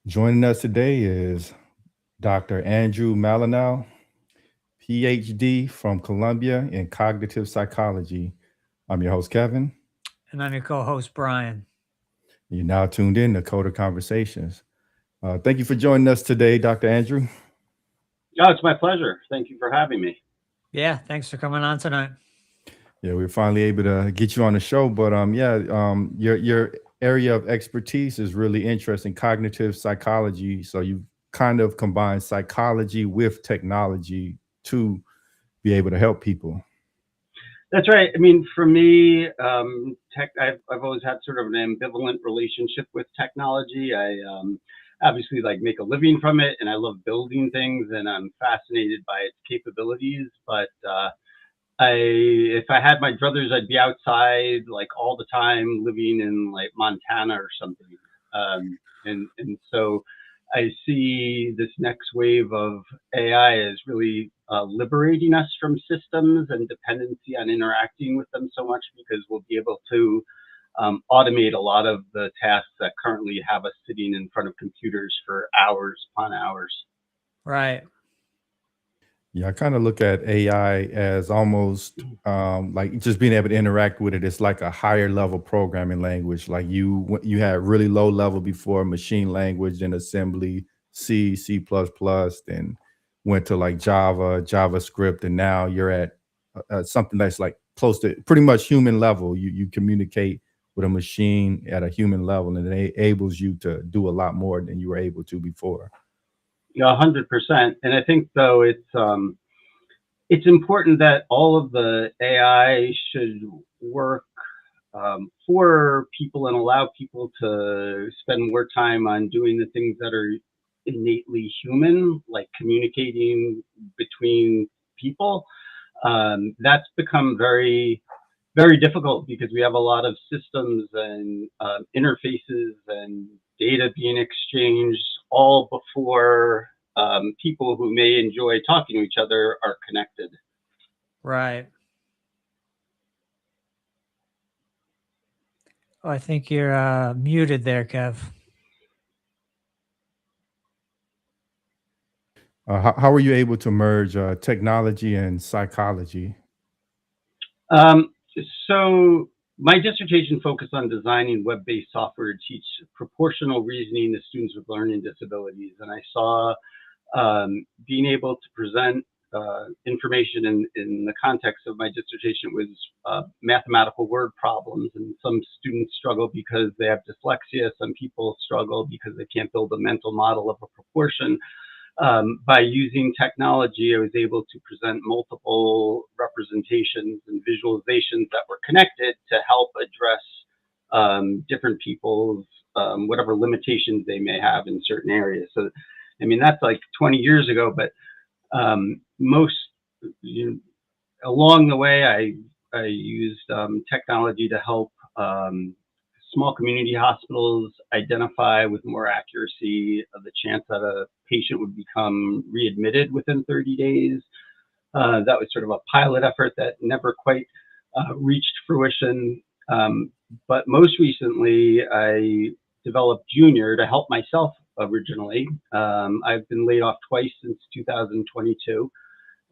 Joining us today is Dr. Andrew Malinow, Ph.D. from Columbia in cognitive psychology. I'm your host, Kevin. And I'm your co-host, Brian. You're now tuned in to Coder Conversations. Thank you for joining us today, Dr. Andrew. Oh, it's my pleasure. Thank you for having me. Yeah, thanks for coming on tonight. Yeah, we're finally able to get you on the show, but your area of expertise is really interesting, cognitive psychology. So you kind of combine psychology with technology to be able to help people. That's right. I mean, for me, I've always had sort of an ambivalent relationship with technology. I obviously like make a living from it, and I love building things, and I'm fascinated by its capabilities. But if I had my druthers, I'd be outside like all the time, living in like Montana or something. And so I see this next wave of AI as really liberating us from systems and dependency on interacting with them so much, because we'll be able to automate a lot of the tasks that currently have us sitting in front of computers for hours upon hours. Right. Yeah, I kind of look at AI as almost like just being able to interact with it. It's like a higher level programming language. Like you had really low level before machine language and assembly, C, C++, then went to like Java, JavaScript, and now you're at something that's like close to pretty much human level. You communicate with a machine at a human level, and it enables you to do a lot more than you were able to before. Yeah, 100%. And I think though it's important that all of the AI should work for people and allow people to spend more time on doing the things that are innately human, like communicating between people. That's become very, very difficult because we have a lot of systems and interfaces and data being exchanged all before people who may enjoy talking to each other are connected. Right. Oh, I think you're muted there, Kev. How were you able to merge technology and psychology? Um, so my dissertation focused on designing web-based software to teach proportional reasoning to students with learning disabilities, and I saw being able to present information in the context of my dissertation was mathematical word problems, and some students struggle because they have dyslexia. Some people struggle because they can't build a mental model of a proportion. By using technology, I was able to present multiple representations and visualizations that were connected to help address different people's whatever limitations they may have in certain areas. So, I mean, that's like 20 years ago, but most along the way, I used technology to help small community hospitals identify with more accuracy of the chance that a patient would become readmitted within 30 days. That was sort of a pilot effort that never quite reached fruition. But most recently, I developed Junior to help myself originally. I've been laid off twice since 2022.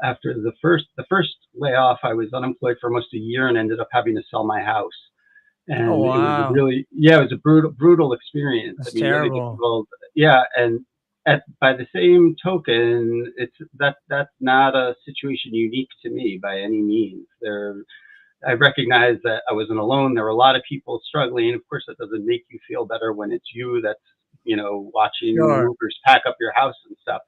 After the first layoff, I was unemployed for almost a year and ended up having to sell my house. Oh, And it was a wow. really, yeah, it was a brutal experience. I That's mean, really terrible. difficult. Yeah, and by the same token, that's not a situation unique to me by any means. I recognize that I wasn't alone. There were a lot of people struggling. Of course, that doesn't make you feel better when it's you that's watching Sure. movers pack up your house and stuff.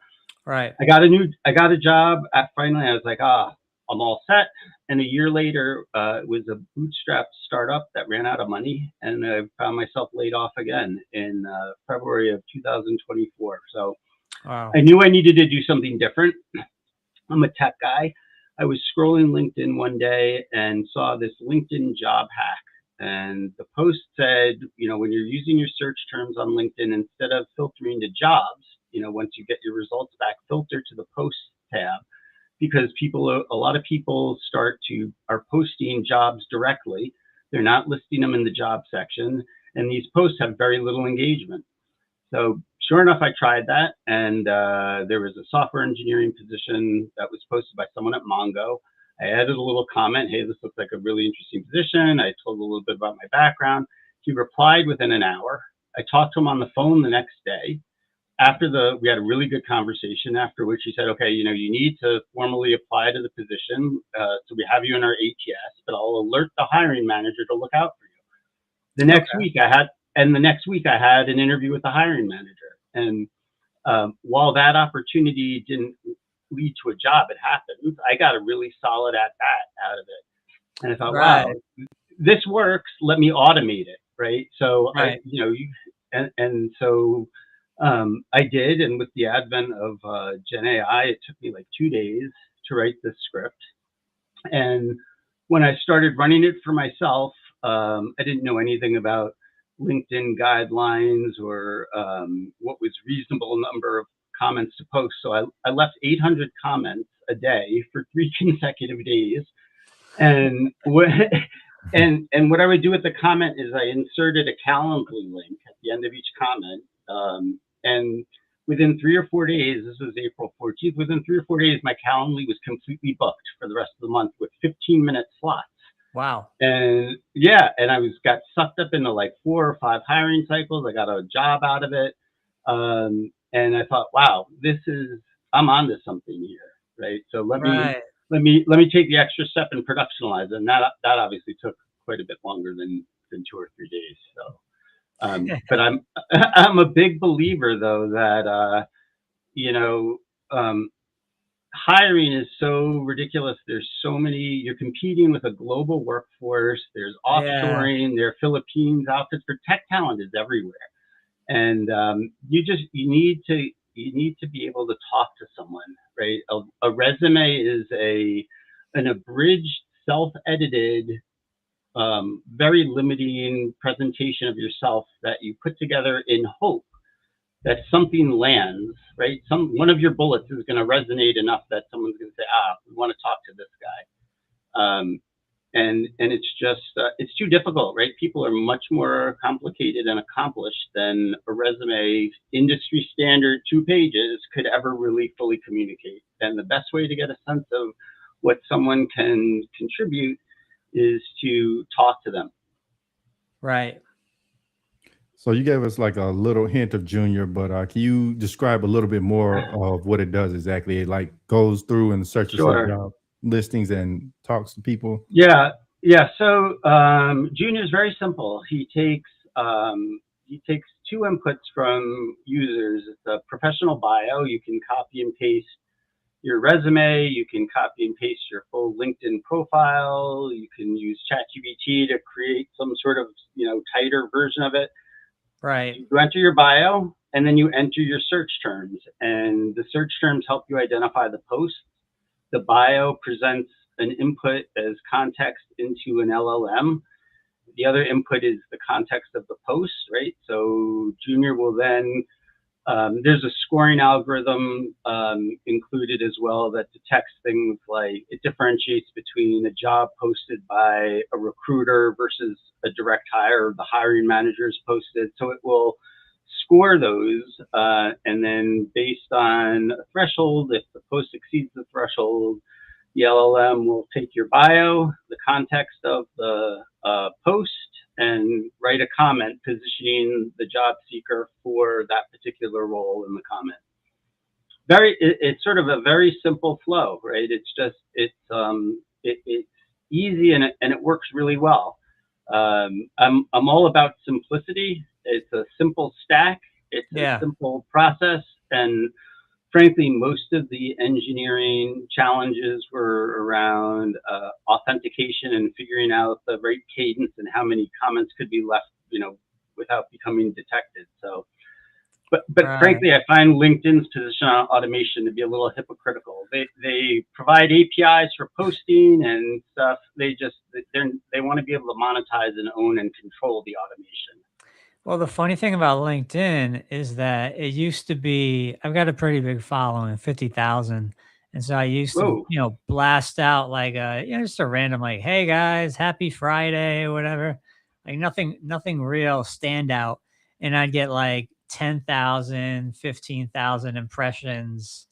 Right. I got a job. Finally, I was like, I'm all set. And a year later, it was a bootstrapped startup that ran out of money, and I found myself laid off again in February of 2024. So Wow. I knew I needed to do something different. I'm a tech guy. I was scrolling LinkedIn one day and saw this LinkedIn job hack. And the post said, when you're using your search terms on LinkedIn, instead of filtering to jobs, once you get your results back, filter to the posts tab, because a lot of people are posting jobs directly. They're not listing them in the job section. And these posts have very little engagement. So sure enough, I tried that, and there was a software engineering position that was posted by someone at Mongo. I added a little comment, hey, this looks like a really interesting position. I told a little bit about my background. He replied within an hour. I talked to him on the phone the next day. We had a really good conversation, after which he said, okay, you need to formally apply to the position. So we have you in our ATS, but I'll alert the hiring manager to look out for you. The next week I had an interview with the hiring manager. And while that opportunity didn't lead to a job, it happened. I got a really solid at bat out of it. And I thought, wow, this works. Let me automate it. Right. So I did. And with the advent of Gen AI, it took me like 2 days to write this script. And when I started running it for myself, I didn't know anything about LinkedIn guidelines or what was reasonable number of comments to post. So I left 800 comments a day for 3 consecutive days. And what I would do with the comment is I inserted a Calendly link at the end of each comment. And within 3 or 4 days, this was April 14th, within 3 or 4 days, my Calendly was completely booked for the rest of the month with 15-minute slots. Wow. And yeah, and I got sucked up into like 4 or 5 hiring cycles. I got a job out of it. And I thought, wow, I'm onto something here, right? So let me take the extra step and productionalize it. And that obviously took quite a bit longer than 2 or 3 days. So, but I'm a big believer though that hiring is so ridiculous. There's so many. You're competing with a global workforce. There's offshoring. There are Philippines outfits for tech talent is everywhere, and you need to be able to talk to someone, right? A resume is an abridged, self-edited, very limiting presentation of yourself that you put together in hope that something lands, right? One of your bullets is going to resonate enough that someone's going to say, we want to talk to this guy. And it's just, it's too difficult, right? People are much more complicated and accomplished than a resume, industry standard 2 pages could ever really fully communicate. And the best way to get a sense of what someone can contribute is to talk to them. Right. So you gave us like a little hint of Junior, but can you describe a little bit more of what it does exactly? It like goes through and searches for job listings and talks to people. Yeah. So Junior is very simple. He takes 2 inputs from users. It's a professional bio. You can copy and paste your resume. You can copy and paste your full LinkedIn profile. You can use ChatGPT to create some sort of tighter version of it. Right. You enter your bio, and then you enter your search terms, and the search terms help you identify the post. The bio presents an input as context into an LLM. The other input is the context of the post, right? So Junior will then, there's a scoring algorithm included as well that detects things like, it differentiates between a job posted by a recruiter versus a direct hire, the hiring manager's posted. So it will score those, and then based on a threshold, if the post exceeds the threshold, the LLM will take your bio, the context of the post, and write a comment positioning the job seeker for that particular role in the comment. It's sort of a very simple flow, right? It's easy and it works really well. I'm all about simplicity. It's a simple stack. It's a simple process, and frankly, most of the engineering challenges were around authentication and figuring out the right cadence and how many comments could be left, without becoming detected. So, but frankly, I find LinkedIn's position on automation to be a little hypocritical. They provide APIs for posting and stuff. They want to be able to monetize and own and control the automation. Well, the funny thing about LinkedIn is that it used to be, I've got a pretty big following, 50,000. And so I used to, blast out like, just a random, like, hey guys, happy Friday or whatever, like nothing real standout. And I'd get like 10,000, 15,000 impressions,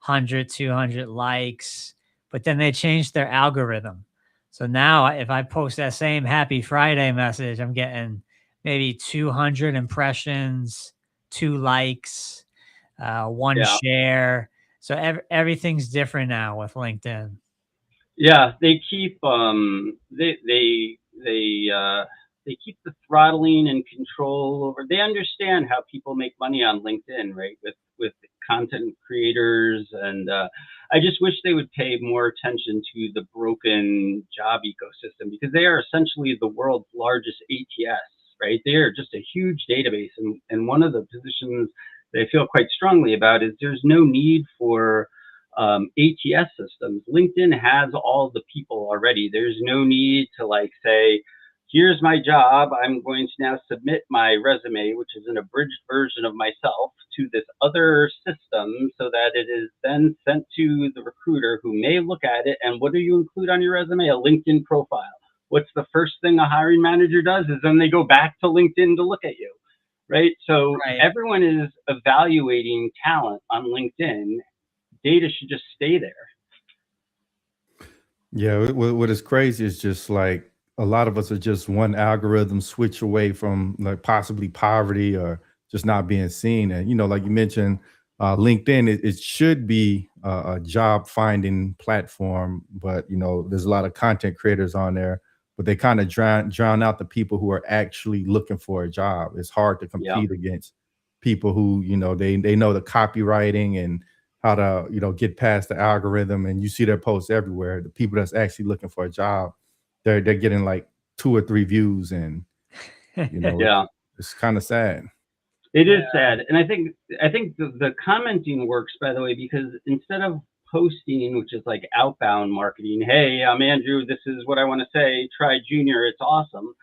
100, 200 likes, but then they changed their algorithm. So now if I post that same happy Friday message, I'm getting maybe 200 impressions, 2 likes, one Yeah. share. So everything's different now with LinkedIn. Yeah, they keep they keep the throttling and control over. They understand how people make money on LinkedIn, right? With content creators, and I just wish they would pay more attention to the broken job ecosystem, because they are essentially the world's largest ATS, right? They are just a huge database, and one of the positions that I feel quite strongly about is there's no need for ATS systems. LinkedIn has all the people already. There's no need to like say, here's my job. I'm going to now submit my resume, which is an abridged version of myself, to this other system so that it is then sent to the recruiter, who may look at it. And what do you include on your resume? A LinkedIn profile. What's the first thing a hiring manager does is then they go back to LinkedIn to look at you, right? So Right. everyone is evaluating talent on LinkedIn. Data should just stay there. Yeah, what is crazy is just like a lot of us are just one algorithm switch away from like possibly poverty or just not being seen. And like you mentioned, LinkedIn, it should be a job finding platform, but there's a lot of content creators on there, but they kind of drown out the people who are actually looking for a job. It's hard to Yeah. compete against people who they know the copywriting and how to get past the algorithm, and you see their posts everywhere. The people that's actually looking for a job, they're getting like 2 or 3 views, and Yeah. it's kind of sad. It is sad. And I think the commenting works, by the way, because instead of posting, which is like outbound marketing, hey, I'm Andrew, this is what I want to say, try Junior, it's awesome.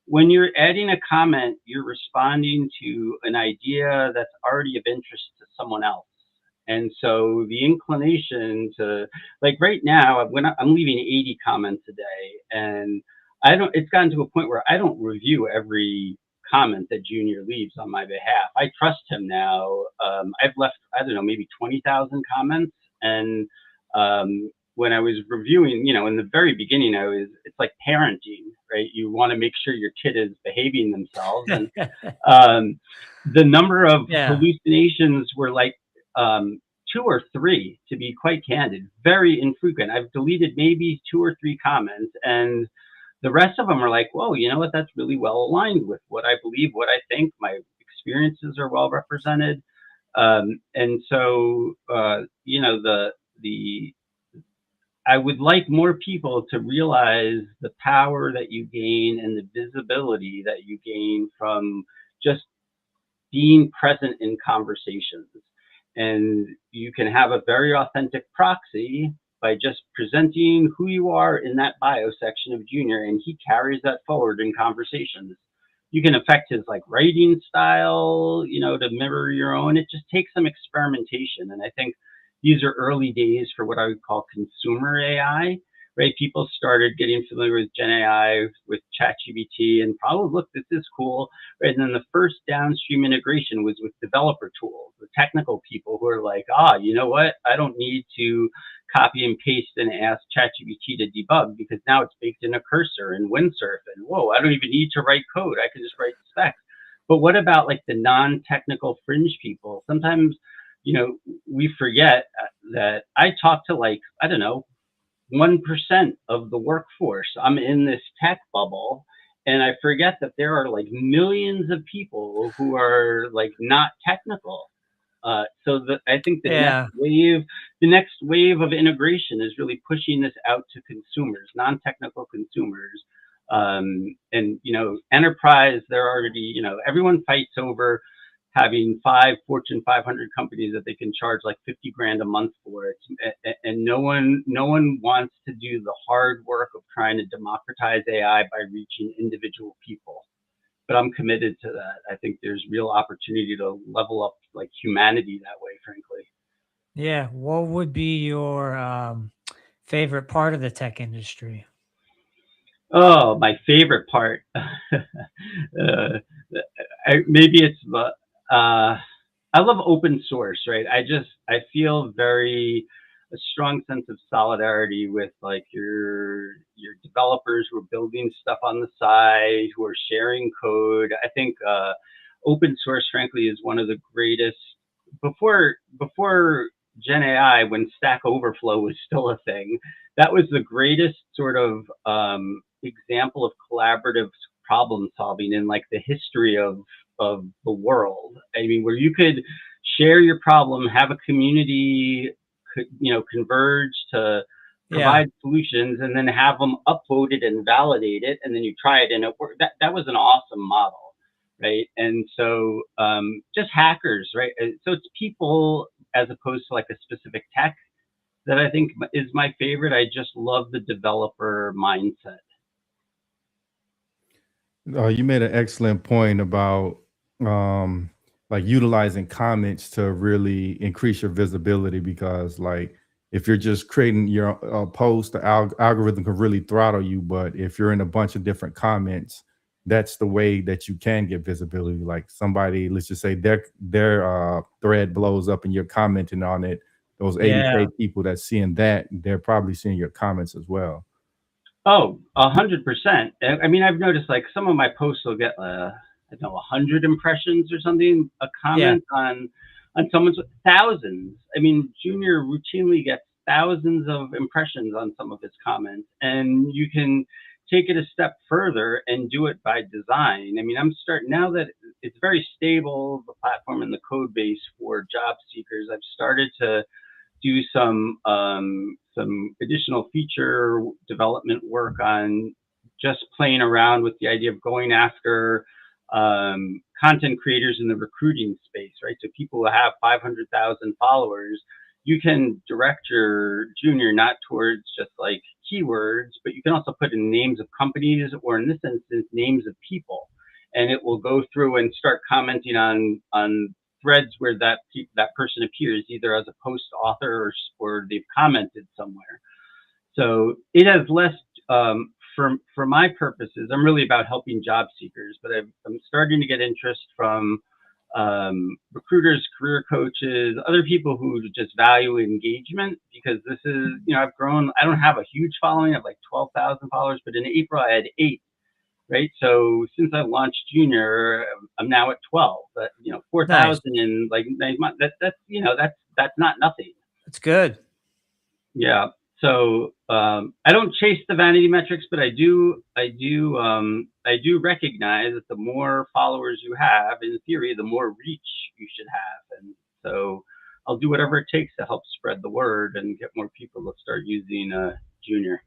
When you're adding a comment, you're responding to an idea that's already of interest to someone else. And so the inclination to, like right now, when I'm leaving 80 comments a day, and it's gotten to a point where I don't review every comment that Junior leaves on my behalf. I trust him now. I've left, I don't know, maybe 20,000 comments. And when I was reviewing, in the very beginning, it's like parenting, right? You want to make sure your kid is behaving themselves. And the number of Yeah. hallucinations were like 2 or 3, to be quite candid, very infrequent. I've deleted maybe 2 or 3 comments, and the rest of them are like, whoa, you know what? That's really well aligned with what I believe, what I think. My experiences are well represented. And so, I would like more people to realize the power that you gain and the visibility that you gain from just being present in conversations. And you can have a very authentic proxy by just presenting who you are in that bio section of Junior, and he carries that forward in conversations. You can affect his like writing style, to mirror your own. It just takes some experimentation. And I think these are early days for what I would call consumer AI, right? People started getting familiar with Gen AI, with ChatGPT, and probably, look, this is cool, right? And then the first downstream integration was with developer tools, the technical people who are like, you know what? I don't need to copy and paste and ask ChatGPT to debug, because now it's baked in a cursor and Windsurf, and whoa, I don't even need to write code. I can just write specs. But what about like the non-technical fringe people? Sometimes, we forget that I talk to like, I don't know, 1% of the workforce. I'm in this tech bubble, and I forget that there are like millions of people who are like not technical. I think Yeah. the next wave of integration is really pushing this out to consumers, non-technical consumers. And enterprise, they're already, everyone fights over having 5 Fortune 500 companies that they can charge like 50 grand a month for it. And no one wants to do the hard work of trying to democratize AI by reaching individual people. But I'm committed to that. I think there's real opportunity to level up like humanity that way, frankly. Yeah. What would be your favorite part of the tech industry? Oh, my favorite part. Maybe it's I love open source, right? I feel a strong sense of solidarity with like your developers who are building stuff on the side, who are sharing code. I think open source, frankly, is one of the greatest. Before Gen AI, when Stack Overflow was still a thing, that was the greatest sort of example of collaborative problem solving in like the history of the world. I mean, where you could share your problem, have a community, converge to Yeah. provide solutions, and then have them upvoted and validated, and then you try it and it worked. That was an awesome model, right? And so just hackers, right? So it's people as opposed to like a specific tech that I think is my favorite. I just love the developer mindset. You made an excellent point about um, like utilizing comments to really increase your visibility because like if you're just creating your post, the algorithm can really throttle you. But if you're in a bunch of different comments, that's the way that you can get visibility. Like somebody, let's just say their thread blows up and you're commenting on it. Those Yeah. 80K people that's seeing that, they're probably seeing your comments as well. Oh, 100%. I mean, I've noticed like some of my posts will get, I don't know, 100 impressions or something. A Yeah. comment on someone's thousands. I mean, Junior routinely gets thousands of impressions on some of his comments, and you can take it a step further and do it by design. I mean, I'm starting now that it's very stable, the platform and the code base for job seekers. I've started to do some additional feature development work on just playing around with the idea of going after content creators in the recruiting space, right? So people who have 500,000 followers, you can direct your junior not towards just like keywords, but you can also put in names of companies, or in this instance, names of people. And it will go through and start commenting on threads where that person appears either as a post author or they've commented somewhere. So it has less for my purposes. I'm really about helping job seekers, but I'm starting to get interest from recruiters, career coaches, other people who just value engagement, because this is, I've grown. I don't have a huge following. I have like 12,000 followers, but in April I had 8. Right. So since I launched Junior, I'm now at 12. But 4,000 Nice. in like 9 months. That's not nothing. That's good. Yeah. So I don't chase the vanity metrics, but I do recognize that the more followers you have, in theory, the more reach you should have, and so I'll do whatever it takes to help spread the word and get more people to start using Junior.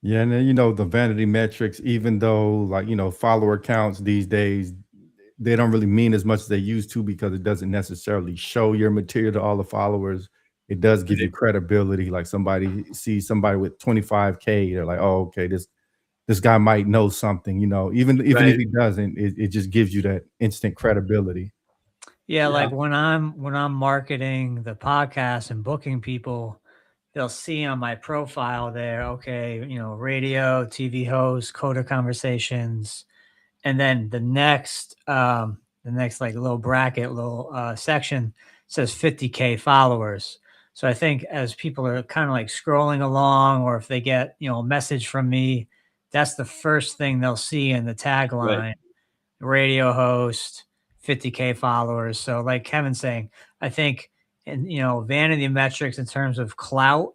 Yeah, and then the vanity metrics, even though like follower counts these days, they don't really mean as much as they used to because it doesn't necessarily show your material to all the followers. It does give you credibility. Like somebody sees somebody with 25K, they're like, oh, okay, this guy might know something, even if Right. he doesn't, it just gives you that instant credibility. Yeah, Yeah. like when I'm marketing the podcast and booking people, they'll see on my profile there, okay, radio, TV host, coder conversations, and then the next like little bracket, little section says 50K followers. So I think as people are kind of like scrolling along, or if they get a message from me, that's the first thing they'll see in the Right. tagline: radio host, 50K followers. So like Kevin's saying, I think, and vanity metrics in terms of clout,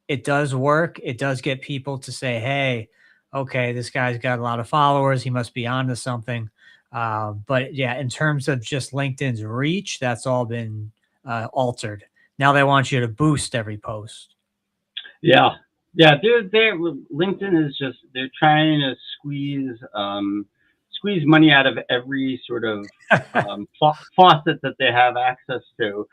it does work. It does get people to say, hey, okay, this guy's got a lot of followers. He must be onto something. But yeah, in terms of just LinkedIn's reach, that's all been altered. Now they want you to boost every post. Yeah. Yeah. They're LinkedIn is just, they're trying to squeeze money out of every sort of faucet that they have access to,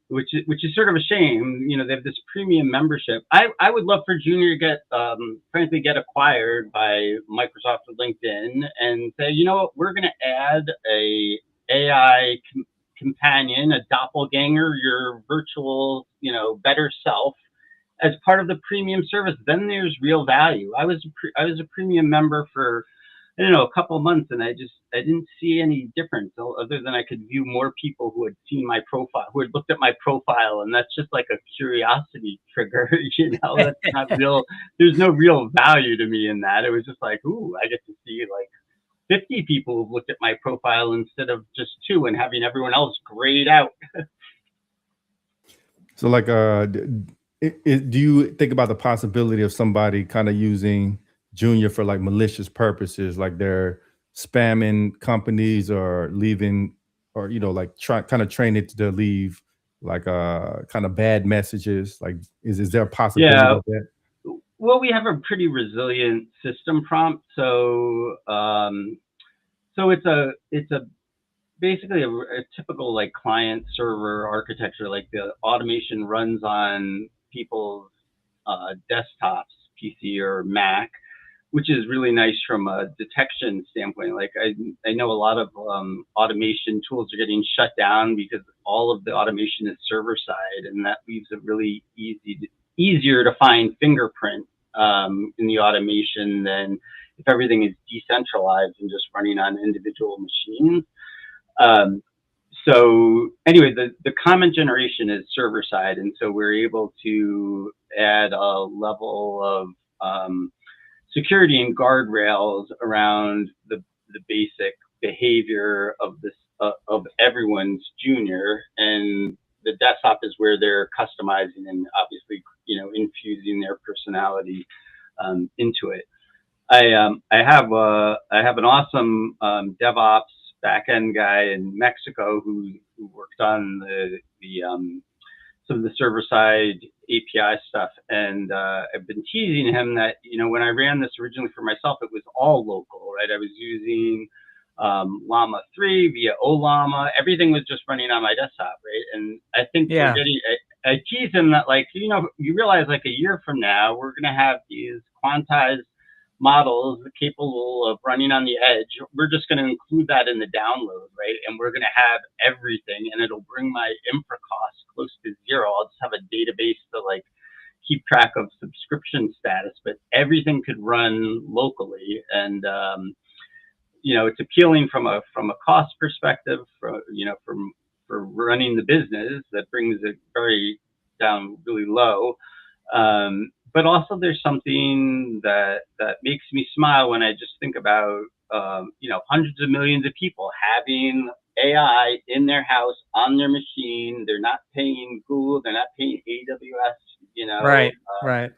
which is sort of a shame. They have this premium membership. I would love for Junior to frankly get acquired by Microsoft or LinkedIn and say, you know what, we're going to add a AI companion, a doppelganger, your virtual, better self, as part of the premium service. Then there's real value. I was a premium member for I don't know, a couple of months, and I didn't see any difference other than I could view more people who had seen my profile, who had looked at my profile, and that's just like a curiosity trigger, you know. That's not real. There's no real value to me in that. It was just like, ooh, I get to see like 50 people who've looked at my profile instead of just 2, and having everyone else grayed out. So like, do you think about the possibility of somebody kind of using Junior for like malicious purposes, like they're spamming companies or leaving, or like kind of train it to leave like kind of bad messages? Like, is there a possibility Yeah. of that? Well, we have a pretty resilient system prompt, so so it's basically a typical like client server architecture. Like the automation runs on people's desktops, PC or Mac, which is really nice from a detection standpoint. Like I know a lot of automation tools are getting shut down because all of the automation is server side, and that leaves a really easier to find fingerprint in the automation than if everything is decentralized and just running on individual machines. Um, so anyway, the comment generation is server side, and so we're able to add a level of security and guardrails around the basic behavior of this of everyone's Junior, and the desktop is where they're customizing and obviously infusing their personality into it. I have an awesome DevOps backend guy in Mexico who worked on the some of the server side API stuff, and I've been teasing him that when I ran this originally for myself, it was all local, right? I was using Llama 3 via Ollama. Everything was just running on my desktop, right? And I think we're getting. I tease him that like you realize like a year from now we're gonna have these quantized models capable of running on the edge. We're just going to include that in the download, right? And we're going to have everything, and it'll bring my infra costs close to zero. I'll just have a database to like keep track of subscription status, but everything could run locally. And it's appealing from a cost perspective, for running the business. That brings it very down really low. But also there's something that makes me smile when I just think about, hundreds of millions of people having AI in their house, on their machine. They're not paying Google, they're not paying AWS, Right.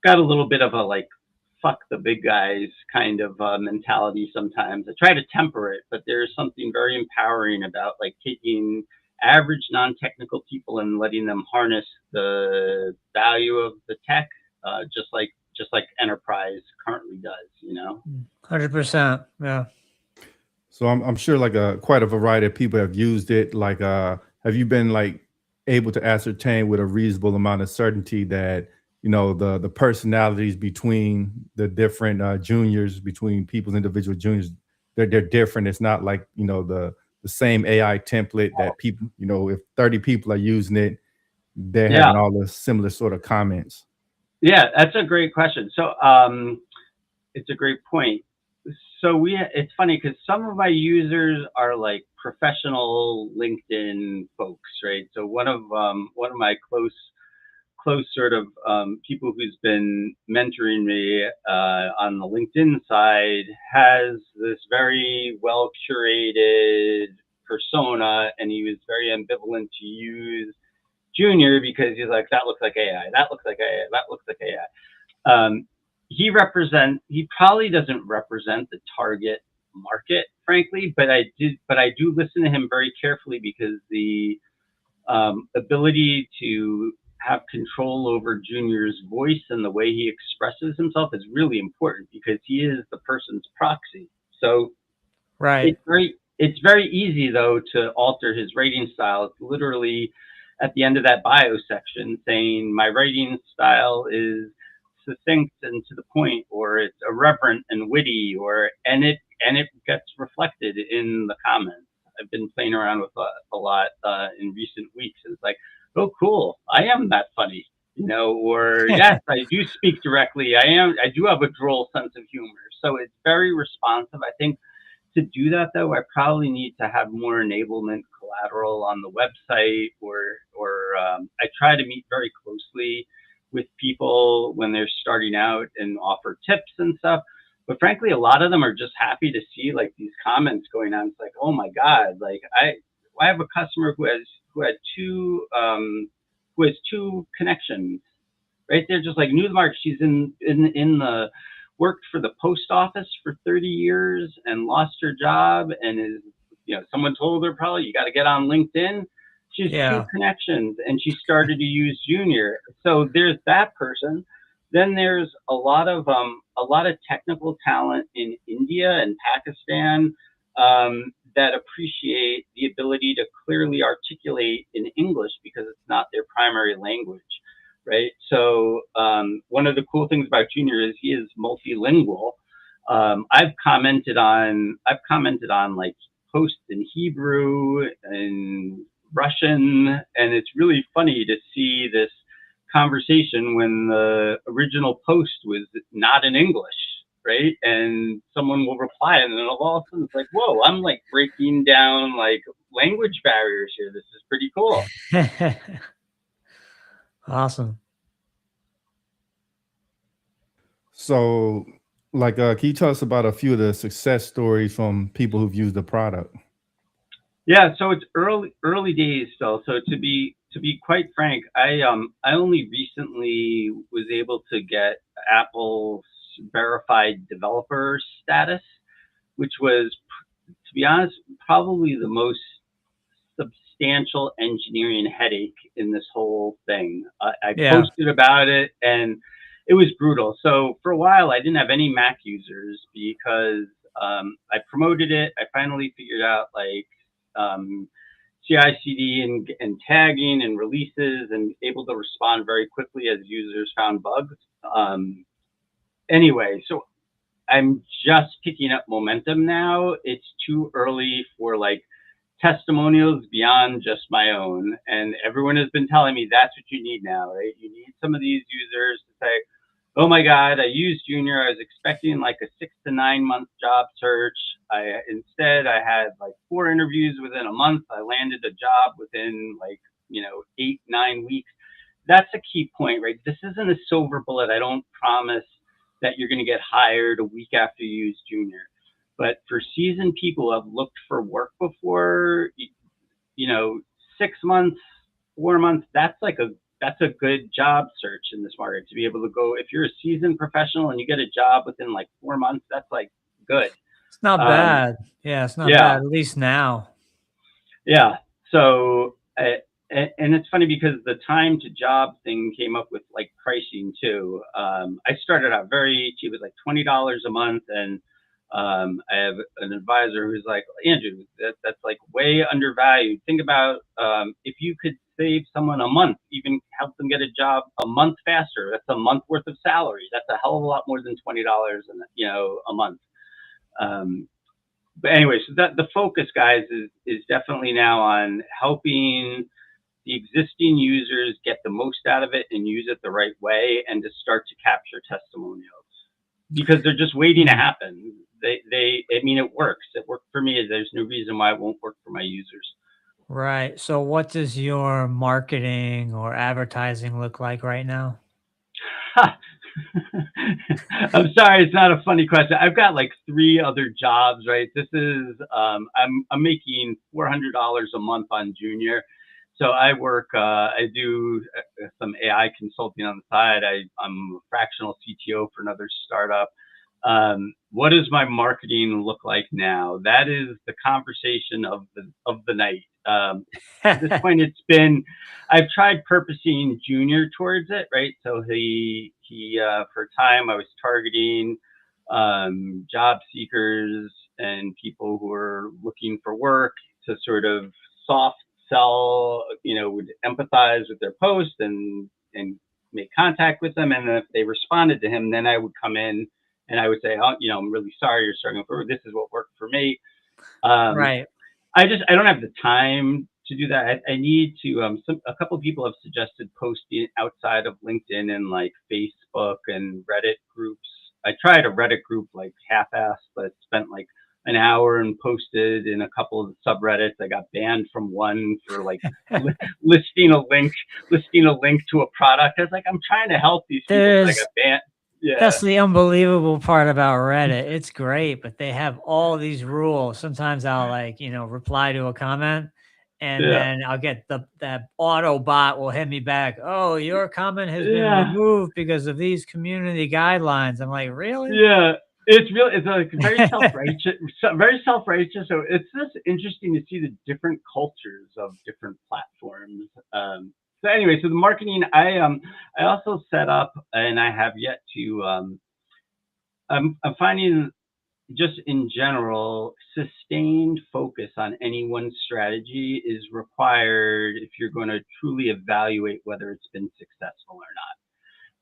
Got a little bit of a like, fuck the big guys kind of mentality sometimes. I try to temper it, but there's something very empowering about like taking average non-technical people and letting them harness the value of the tech, just like enterprise currently does. 100%. Yeah. So I'm sure like quite a variety of people have used it. Like, have you been like able to ascertain with a reasonable amount of certainty that the personalities between the different juniors, between people's individual juniors, they're different? It's not like the same AI template that people, if 30 people are using it, they're having all the similar sort of comments. Yeah, that's a great question. So it's a great point. So it's funny because some of my users are like professional LinkedIn folks, right? So one of my close sort of people who's been mentoring me on the LinkedIn side has this very well curated persona, and he was very ambivalent to use Junior because he's like, that looks like AI, that looks like AI, that looks like AI. He probably doesn't represent the target market, frankly, but I do listen to him very carefully because the ability to have control over Junior's voice and the way he expresses himself is really important because he is the person's proxy. So right, it's very easy though to alter his writing style. It's literally at the end of that bio section saying my writing style is succinct and to the point, or it's irreverent and witty, and it gets reflected in the comments. I've been playing around with a lot in recent weeks. It's like, oh, cool, I am that funny. or yes, I do speak directly. I do have a droll sense of humor. So it's very responsive. I think to do that though, I probably need to have more enablement collateral on the website, or I try to meet very closely with people when they're starting out and offer tips and stuff. But frankly, a lot of them are just happy to see like these comments going on. It's like, oh my God, like I have a customer who has two connections, right? They're just like new to the market. She's in the worked for the post office for 30 years and lost her job, and someone told her probably you got to get on LinkedIn. She has two connections and she started to use Junior. So there's that person. Then there's a lot of technical talent in India and Pakistan that appreciate the ability to clearly articulate in English because it's not their primary language, right? So one of the cool things about Junior is he is multilingual. I've commented on like posts in Hebrew and Russian, and it's really funny to see this conversation when the original post was not in English, right? And someone will reply, and then all of a sudden it's like, whoa, I'm like breaking down like language barriers here. This is pretty cool. Awesome. So, like, can you tell us about a few of the success stories from people who've used the product? Yeah, so it's early days still. So to be quite frank, I only recently was able to get Apple's verified developer status, which was, to be honest, probably the most substantial engineering headache in this whole thing. I posted about it and it was brutal. So for a while, I didn't have any Mac users because I promoted it. I finally figured out like CI/CD and tagging and releases, and able to respond very quickly as users found bugs. Anyway, so I'm just picking up momentum now. It's too early for like testimonials beyond just my own. And everyone has been telling me that's what you need now, right? You need some of these users to say, oh my God, I used Junior. I was expecting like a 6 to 9 month job search. Instead, I had like 4 interviews within a month. I landed a job within like, 8, 9 weeks. That's a key point, right? This isn't a silver bullet. I don't promise that you're going to get hired a week after you use Junior. But for seasoned people who have looked for work before, 6 months, 4 months, that's a good job search in this market to be able to go. If you're a seasoned professional and you get a job within like 4 months, that's like good. It's not bad. Yeah, it's not bad, at least now. Yeah. So, and it's funny because the time to job thing came up with like pricing too. I started out very cheap, with like $20 a month, and I have an advisor who's like, Andrew, that's like way undervalued. Think about if you could save someone a month, even help them get a job a month faster. That's a month worth of salary. That's a hell of a lot more than $20 a month. But anyway, so that the focus, guys, is definitely now on helping the existing users get the most out of it and use it the right way, and to start to capture testimonials, because they're just waiting to happen. It works. It worked for me. There's no reason why it won't work for my users. Right. So what does your marketing or advertising look like right now? I'm sorry, it's not a funny question. I've got like 3 other jobs, right? This is I'm making $400 a month on Junior. So I work, I do some AI consulting on the side. I'm a fractional CTO for another startup. What does my marketing look like now? That is the conversation of the night. At this point, I've tried purposing Junior towards it, right? So he for a time I was targeting job seekers and people who are looking for work to sort of soft sell, would empathize with their post and make contact with them. And then if they responded to him, then I would come in and I would say, oh, I'm really sorry you're struggling for, this is what worked for me. Right. I don't have the time to do that, I need to, a couple of people have suggested posting outside of LinkedIn and like Facebook and Reddit groups. I tried a Reddit group like half-assed, but spent like an hour and posted in a couple of subreddits. I got banned from one for like listing a link to a product. I was like, I'm trying to help these people, but I got banned. Yeah. That's the unbelievable part about Reddit. It's great, but they have all these rules. Sometimes I'll like, reply to a comment and then I'll get that auto bot will hit me back. Oh, your comment has been removed because of these community guidelines. I'm like, really? Yeah. It's real. It's like very self-righteous, So it's just interesting to see the different cultures of different platforms. So anyway, so the marketing, I also set up, and I have yet to. I'm finding just in general, sustained focus on any one strategy is required if you're going to truly evaluate whether it's been successful or not.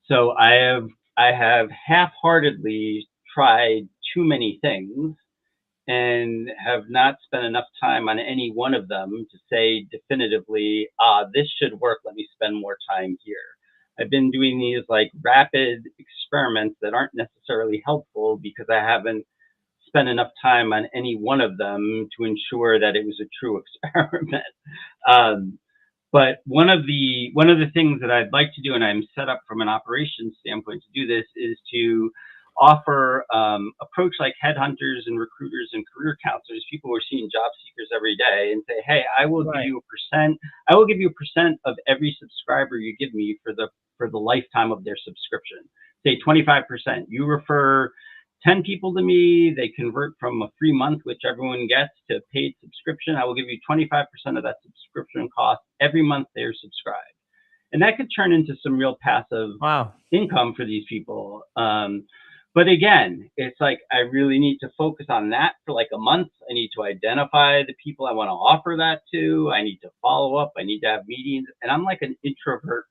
So I have half-heartedly tried too many things and have not spent enough time on any one of them to say definitively, this should work, let me spend more time here. I've been doing these like rapid experiments that aren't necessarily helpful because I haven't spent enough time on any one of them to ensure that it was a true experiment. But one of the things that I'd like to do, and I'm set up from an operations standpoint to do this, is to offer approach like headhunters and recruiters and career counselors, people who are seeing job seekers every day, and say, hey, I will give you a percent of every subscriber you give me for the lifetime of their subscription. Say 25%. You refer 10 people to me, they convert from a free month, which everyone gets, to paid subscription. I will give you 25% of that subscription cost every month they're subscribed. And that could turn into some real passive income for these people. But again, it's like, I really need to focus on that for like a month. I need to identify the people I want to offer that to. I need to follow up. I need to have meetings. And I'm like an introvert.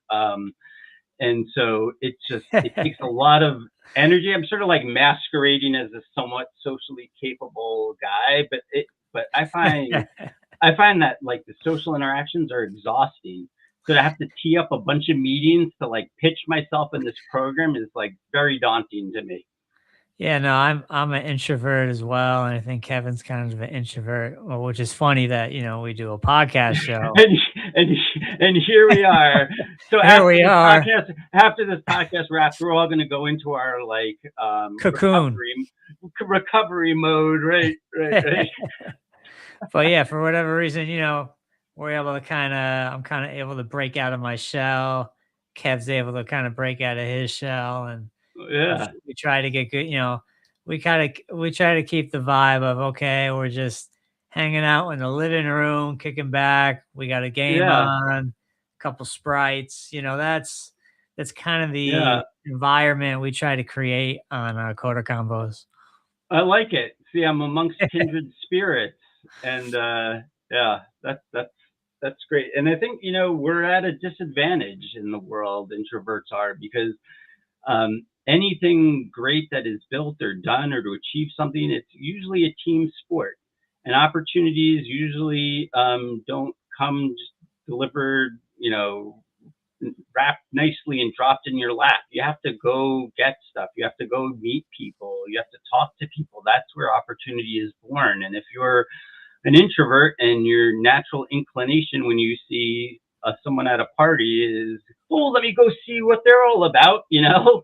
And so it takes a lot of energy. I'm sort of like masquerading as a somewhat socially capable guy, but I find that like the social interactions are exhausting. So to have to tee up a bunch of meetings to like pitch myself in this program is like very daunting to me. Yeah, no, I'm an introvert as well, and I think Kevin's kind of an introvert, which is funny that we do a podcast show. and here we are. So after this podcast wraps, we're all going to go into our like cocoon recovery mode, right? But yeah, for whatever reason, we're able to I'm kind of able to break out of my shell. Kev's able to kind of break out of his shell, and we try to get good. We try to keep the vibe of, okay, we're just hanging out in the living room, kicking back. We got a game on, a couple sprites. That's kind of the environment we try to create on Coder Combos. I like it. See, I'm amongst kindred spirits, and that's great. And I think we're at a disadvantage in the world. Introverts are, because anything great that is built or done or to achieve something, it's usually a team sport, and opportunities usually don't come just delivered, wrapped nicely and dropped in your lap. You have to go get stuff. You have to go meet people. You have to talk to people. That's where opportunity is born. And if you're an introvert and your natural inclination when you see someone at a party is, oh, let me go see what they're all about, you're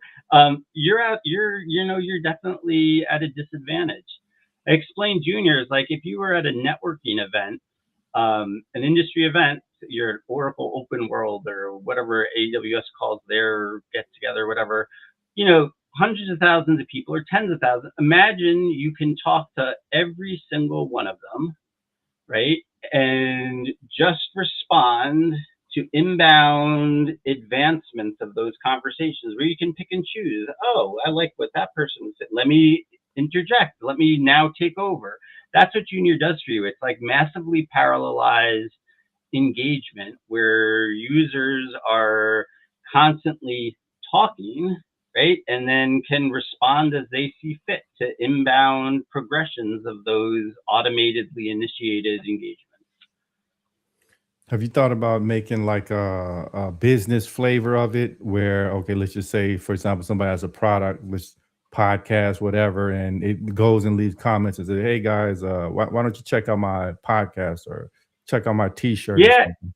definitely at a disadvantage. I explained juniors, like if you were at a networking event, an industry event, you're at Oracle Open World or whatever AWS calls their get together, whatever, hundreds of thousands of people or tens of thousands. Imagine you can talk to every single one of them, right? And just respond to inbound advancements of those conversations where you can pick and choose. Oh, I like what that person said. Let me interject. Let me now take over. That's what Junior does for you. It's like massively parallelized engagement where users are constantly talking, right? And then can respond as they see fit to inbound progressions of those automatedly initiated engagements. Have you thought about making like a business flavor of it where, okay, let's just say, for example, somebody has a product, let's podcast, whatever, and it goes and leaves comments and says, hey guys, why don't you check out my podcast or check out my t-shirt or Yeah, something?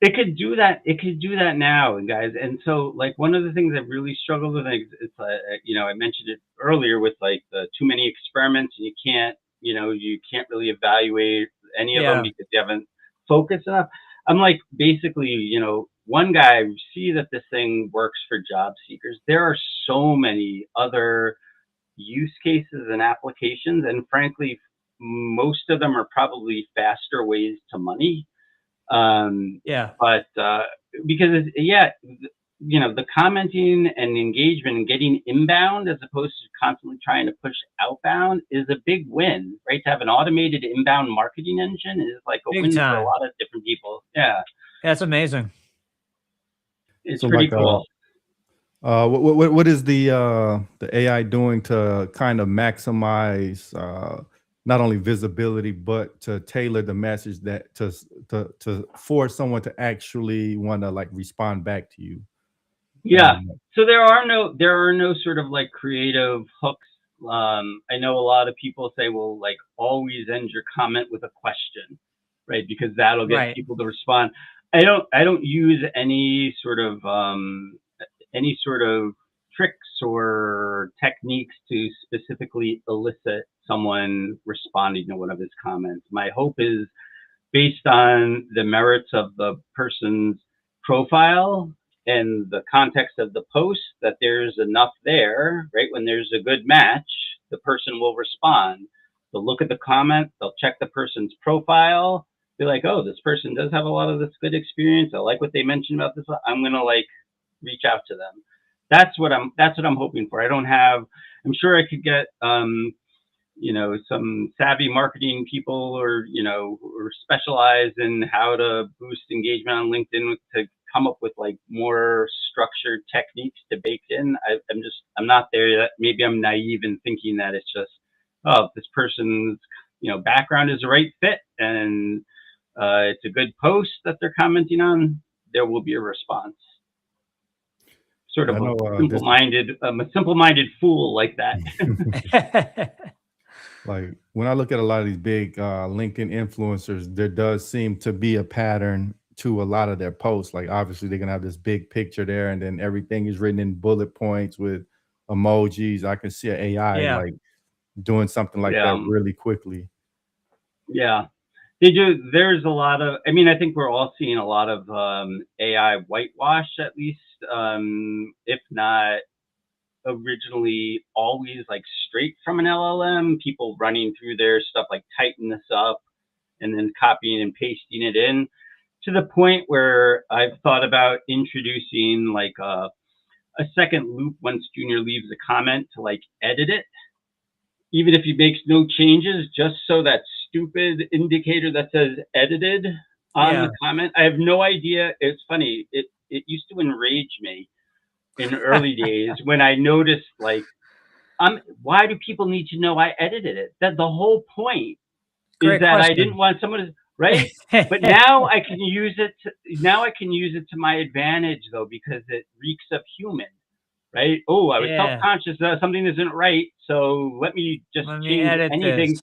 it could do that. It could do that now, guys. And so, like, one of the things I've really struggled with, like, it's, I mentioned it earlier with like the too many experiments, and you can't really evaluate any of them Yeah. because you haven't focused enough. I'm like, basically, one guy, I see that this thing works for job seekers. There are so many other use cases and applications, and frankly, most of them are probably faster ways to money. Yeah. But because the commenting and engagement and getting inbound as opposed to constantly trying to push outbound is a big win, right? To have an automated inbound marketing engine is like a Big win for a time. lot of different people. Yeah, That's amazing. it's So like pretty cool. what is the AI doing to kind of maximize not only visibility but to tailor the message that to force someone to actually want to like respond back to you? Yeah. And So there are no sort of like creative hooks. I know a lot of people say, well, like always end your comment with a question, right? Because that'll get Right. people to respond. I don't use any sort of tricks or techniques to specifically elicit someone responding to one of his comments. My hope is based on the merits of the person's profile and the context of the post that there's enough there, right? When there's a good match, the person will respond. They'll look at the comment, they'll check the person's profile, be like, oh, this person does have a lot of this good experience. I like what they mentioned about this. I'm gonna like reach out to them. That's what I'm hoping for. I'm sure I could get some savvy marketing people or specialize in how to boost engagement on LinkedIn to come up with like more structured techniques to bake in. I'm not there yet. Maybe I'm naive in thinking that it's just, oh, this person's background is the right fit and it's a good post that they're commenting on. There will be a response. Sort yeah, of I a know this simple-minded fool like that. like when I look at a lot of these big LinkedIn influencers, there does seem to be a pattern to a lot of their posts. Like obviously they're gonna have this big picture there, and then everything is written in bullet points with emojis. I can see an AI Yeah. like doing something like Yeah, that really quickly. yeah. They do. There's a lot of. I mean, I think we're all seeing a lot of AI whitewash, at least, if not originally always like straight from an LLM. People running through their stuff like tighten this up and then copying and pasting it in to the point where I've thought about introducing like a second loop once Junior leaves a comment to like edit it, even if he makes no changes, just so that stupid indicator that says edited on Yeah. the comment. I have no idea. It's funny. It used to enrage me in early days when I noticed like, why do people need to know I edited it? That the whole point is Great that I didn't question. want someone to, right? But now I can use it to my advantage though, because it reeks of human, right? Oh, I was Yeah. self-conscious that something isn't right, so let me just Let me change edit this. anything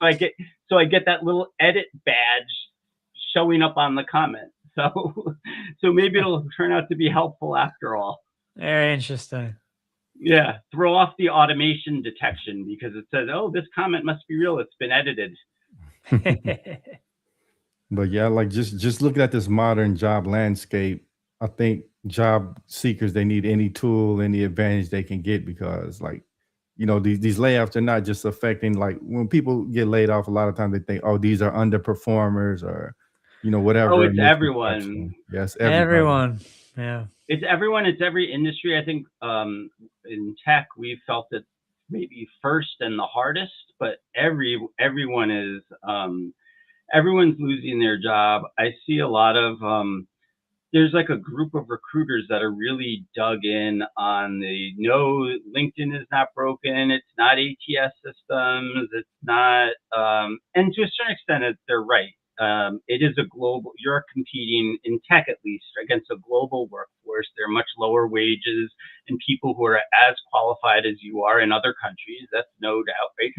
so I get that little edit badge showing up on the comment. So so maybe it'll turn out to be helpful after all. Very interesting. Yeah, throw off the automation detection because it says, "Oh, this comment must be real. It's been edited." But yeah, like just looking at this modern job landscape, I think job seekers they need any tool, any advantage they can get because like these layoffs are not just affecting like when people get laid off. A lot of times they think, oh, these are underperformers or Oh, whatever it's misconception. everyone. Yes, everybody. Everyone. Yeah. It's everyone. It's every industry. I think in tech we felt it maybe first and the hardest, but everyone's losing their job. I see a lot of there's like a group of recruiters that are really dug in on the no, LinkedIn is not broken, it's not ATS systems, it's not and to a certain extent they're right. it is a global, you're competing in tech at least against a global workforce. There are much lower wages and people who are as qualified as you are in other countries. That's no doubt, right?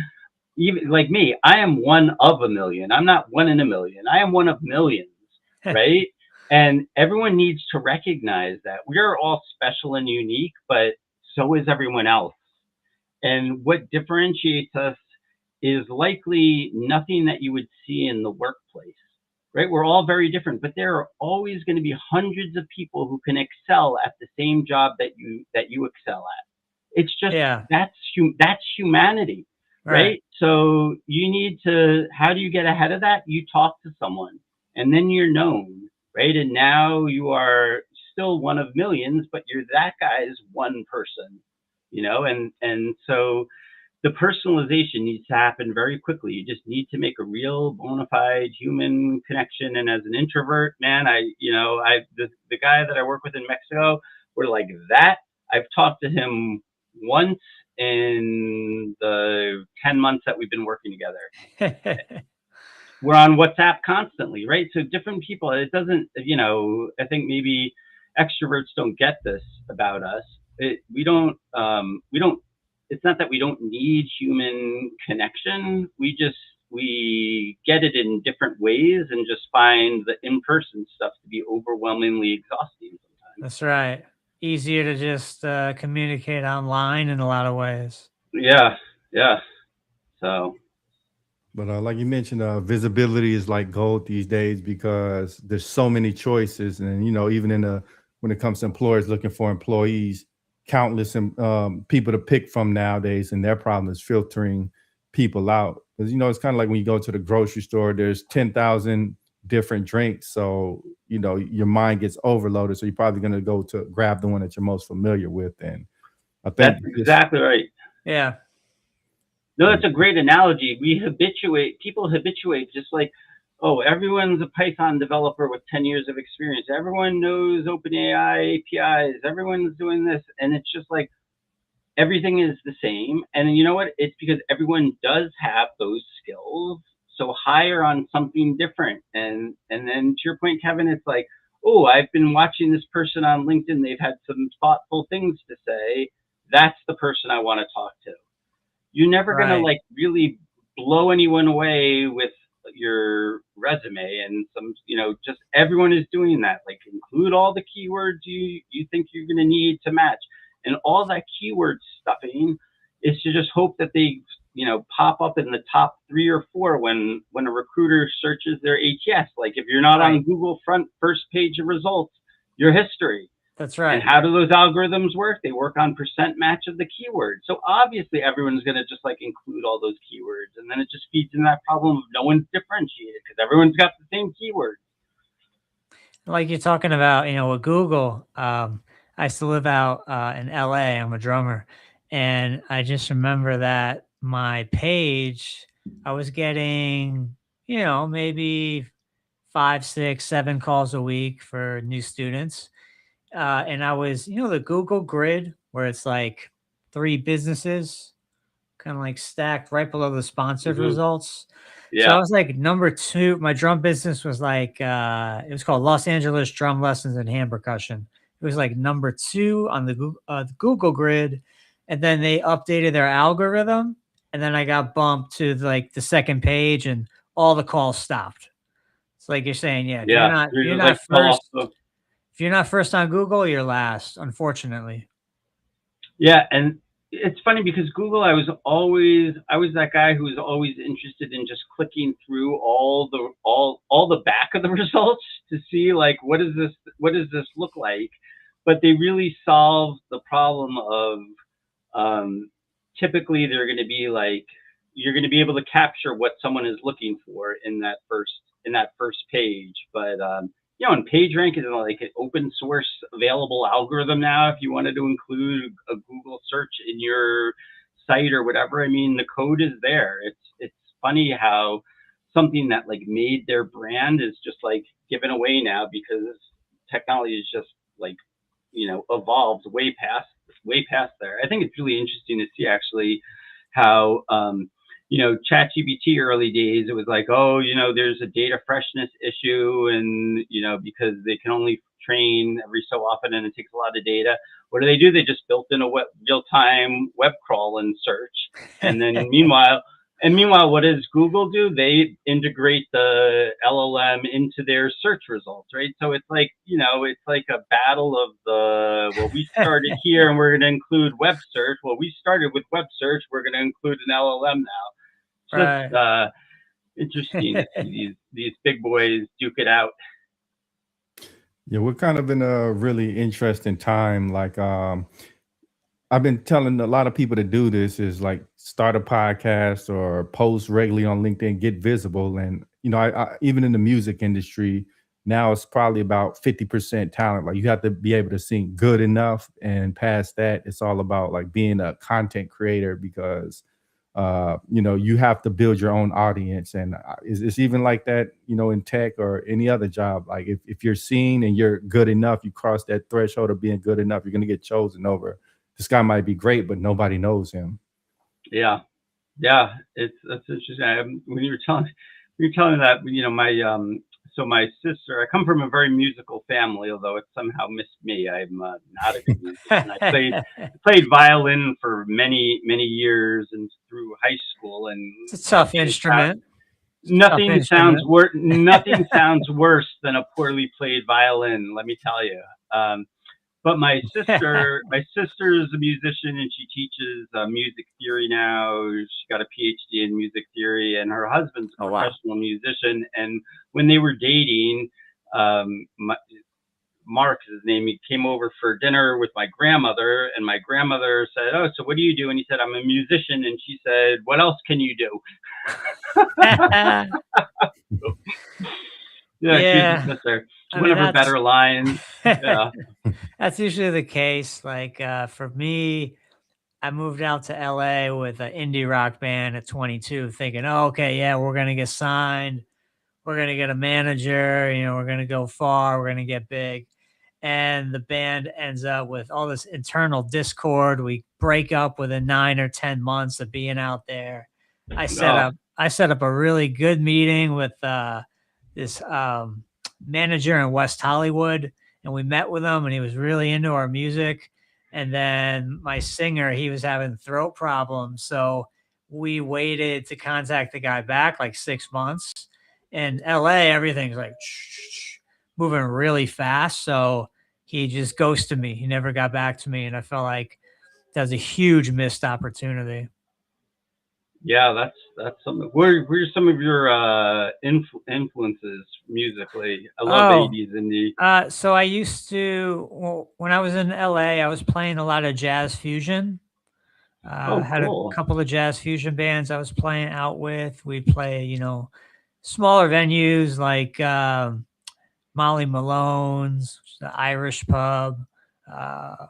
Even like me, I am one of a million. I'm not one in a million. I am one of millions, right? And everyone needs to recognize that we are all special and unique, but so is everyone else. And what differentiates us is likely nothing that you would see in the workplace, right? We're all very different, but there are always going to be hundreds of people who can excel at the same job that you excel at. It's just that's humanity, right? So you need to, how do you get ahead of that? You talk to someone and then you're known, right? And now you are still one of millions, but you're that guy's one person, you know, and so the personalization needs to happen very quickly. You just need to make a real bona fide human connection. And as an introvert, man, the guy that I work with in Mexico, we're like that. I've talked to him once in the 10 months that we've been working together. We're on WhatsApp constantly, right? So different people, it doesn't, I think maybe extroverts don't get this about us. We don't, it's not that we don't need human connection. We get it in different ways and just find the in-person stuff to be overwhelmingly exhausting sometimes. That's right. Easier to just communicate online in a lot of ways. Yeah. So. But like you mentioned, visibility is like gold these days because there's so many choices, and even when it comes to employers looking for employees, countless people to pick from nowadays, and their problem is filtering people out. Because it's kind of like when you go to the grocery store, there's 10,000 different drinks, so your mind gets overloaded. So you're probably going to go to grab the one that you're most familiar with, and I think that's exactly right. Yeah. No, that's a great analogy. People habituate just like, oh, everyone's a Python developer with 10 years of experience. Everyone knows OpenAI APIs. Everyone's doing this. And it's just like, everything is the same. And you know what? It's because everyone does have those skills. So hire on something different. And then to your point, Kevin, it's like, oh, I've been watching this person on LinkedIn. They've had some thoughtful things to say. That's the person I want to talk to. You're never going to like really blow anyone away with your resume and some, just everyone is doing that. Like include all the keywords you think you're going to need to match, and all that keyword stuffing is to just hope that they, pop up in the top 3 or 4 when a recruiter searches their ATS. Like if you're not on Google first page of results, your history. That's right. And how do those algorithms work? They work on percent match of the keyword. So obviously everyone's going to just like include all those keywords. And then it just feeds in that problem of no one's differentiated because everyone's got the same keywords. Like you're talking about, with Google, I used to live out in LA. I'm a drummer. And I just remember that my page, I was getting, maybe 5, 6, 7 calls a week for new students. And I was, the Google grid where it's like 3 businesses kind of like stacked right below the sponsored results. Yeah. So I was like number 2. My drum business was like, it was called Los Angeles Drum Lessons and Hand Percussion. It was like number 2 on the Google grid. And then they updated their algorithm. And then I got bumped to like the second page and all the calls stopped. It's like you're saying, if you're not first. If you're not first on Google, you're last, unfortunately. Yeah, and it's funny because Google, I was that guy who was always interested in just clicking through all the back of the results to see like what does this look like? But they really solved the problem of typically they're going to be like you're going to be able to capture what someone is looking for in that first page, but and PageRank is like an open source available algorithm now. If you wanted to include a Google search in your site or whatever, I mean, the code is there. It's funny how something that like made their brand is just like given away now because technology is just like, evolved way past there. I think it's really interesting to see actually how, ChatGPT early days, it was like, oh, there's a data freshness issue, and because they can only train every so often, and it takes a lot of data. What do? They just built in a real-time web crawl and search, and then meanwhile, what does Google do? They integrate the LLM into their search results, right? So it's like, it's like a battle of we started here and we're going to include web search. Well, we started with web search. We're going to include an LLM now. Just interesting to see these big boys duke it out. Yeah, we're kind of in a really interesting time. Like, I've been telling a lot of people to do this is like start a podcast or post regularly on LinkedIn, get visible. And, I even in the music industry, now it's probably about 50% talent. Like you have to be able to sing good enough. And past that, it's all about like being a content creator because, you have to build your own audience. And it's even like that, in tech or any other job. Like if you're seen and you're good enough, you cross that threshold of being good enough, you're going to get chosen over. This guy might be great, but nobody knows him. Yeah. That's interesting. When you were telling me that, my sister, I come from a very musical family, although it somehow missed me. I'm not a good musician. I played violin for many, many years and through high school. And it's a tough instrument. Nothing sounds worse than a poorly played violin, let me tell you. But my sister is a musician, and she teaches music theory now. She got a Ph.D. in music theory, and her husband's a professional musician. And when they were dating, Mark is his name, he came over for dinner with my grandmother, and my grandmother said, "Oh, so what do you do?" And he said, "I'm a musician." And she said, "What else can you do?" Yeah. She's one of her better lines. Yeah. That's usually the case. Like for me, I moved out to LA with an indie rock band at 22, thinking, oh, okay, yeah, we're going to get signed. We're going to get a manager. We're going to go far. We're going to get big. And the band ends up with all this internal discord. We break up within 9 or 10 months of being out there. I set up a really good meeting with this manager in West Hollywood, and we met with him, and he was really into our music. And then my singer, he was having throat problems, so we waited to contact the guy back like 6 months. In LA, everything's like moving really fast, so he just ghosted me. He never got back to me, and I felt like that was a huge missed opportunity. Yeah, that's something. Where are some of your influences musically? I love 80s indie. So I used to, when I was in LA, I was playing a lot of jazz fusion. Had cool. a couple of jazz fusion bands I was playing out with. We'd play, smaller venues like Malone's, the Irish pub, House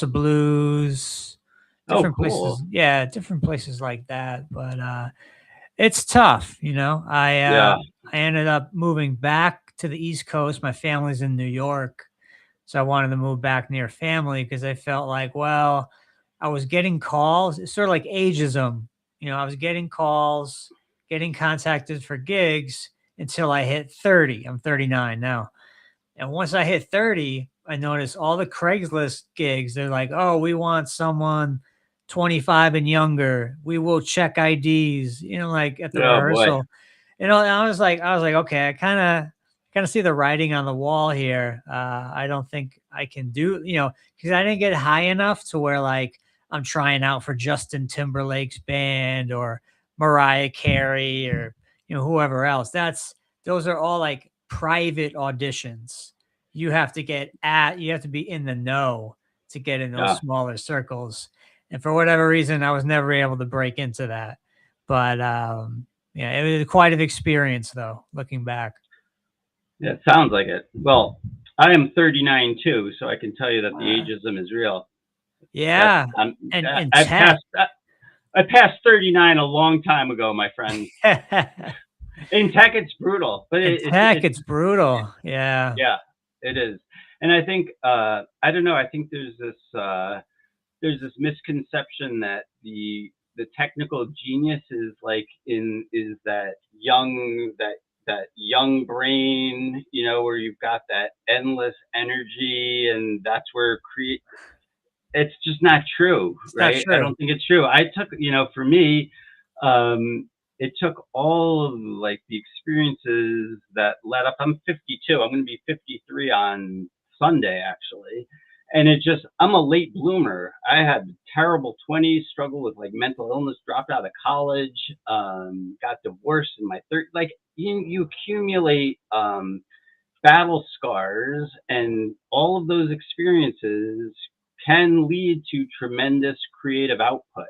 of Blues. Different places, different places like that. But it's tough, I ended up moving back to the East Coast. My family's in New York, so I wanted to move back near family because I felt like, well, I was getting calls. It's sort of like ageism, I was getting calls, getting contacted for gigs until I hit 30. I'm 39 now, and once I hit 30, I noticed all the Craigslist gigs. They're like, oh, we want someone 25 and younger. We will check IDs, like at the rehearsal. Boy. I was like, okay, I kind of see the writing on the wall here. I don't think I can do, because I didn't get high enough to where like I'm trying out for Justin Timberlake's band or Mariah Carey or, whoever else. Those are all like private auditions. You have to be in the know to get in those smaller circles. And for whatever reason, I was never able to break into that. But it was quite an experience, though, looking back. Yeah, it sounds like it. Well, I am 39 too, so I can tell you that the ageism is real. Yeah, I passed 39 a long time ago, my friend. In tech, it's brutal. But it's brutal. Yeah. Yeah, it is. And I think I don't know. I think there's this. there's this misconception that the technical genius is like is that young brain, you know, where you've got that endless energy, and that's where create. It's just not true, It's not right? I true. don't think it's true. I took, you know, for me, it took all of like the experiences that led up. I'm 52. I'm going to be 53 on Sunday, actually. And it just, I'm a late bloomer. I had terrible 20s, struggle with like mental illness, dropped out of college, got divorced in my 30s. Like you accumulate battle scars, and all of those experiences can lead to tremendous creative output,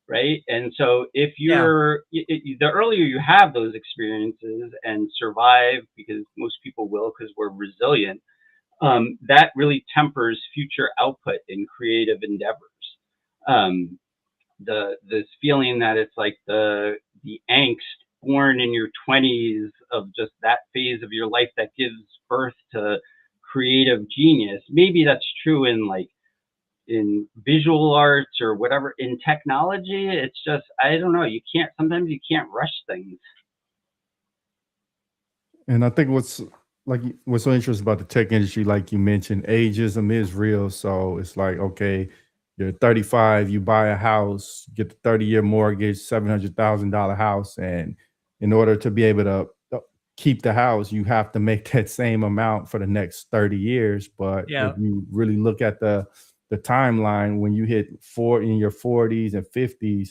right? And so if Yeah. you're the earlier you have those experiences and survive, because most people will, because we're resilient, that really tempers future output in creative endeavors. um, this feeling that it's like the angst born in your 20s of just that phase of your life that gives birth to creative genius. Maybe that's true in like in visual arts or whatever. In technology, it's just, I don't know, sometimes you can't rush things. And I think what's so interesting about the tech industry, like you mentioned, ageism is real. So it's like, okay, you're 35, you buy a house, get the 30-year mortgage, $700,000 house, and in order to be able to keep the house, you have to make that same amount for the next 30 years. But if Yeah. you really look at the timeline, when you hit in your 40s and 50s,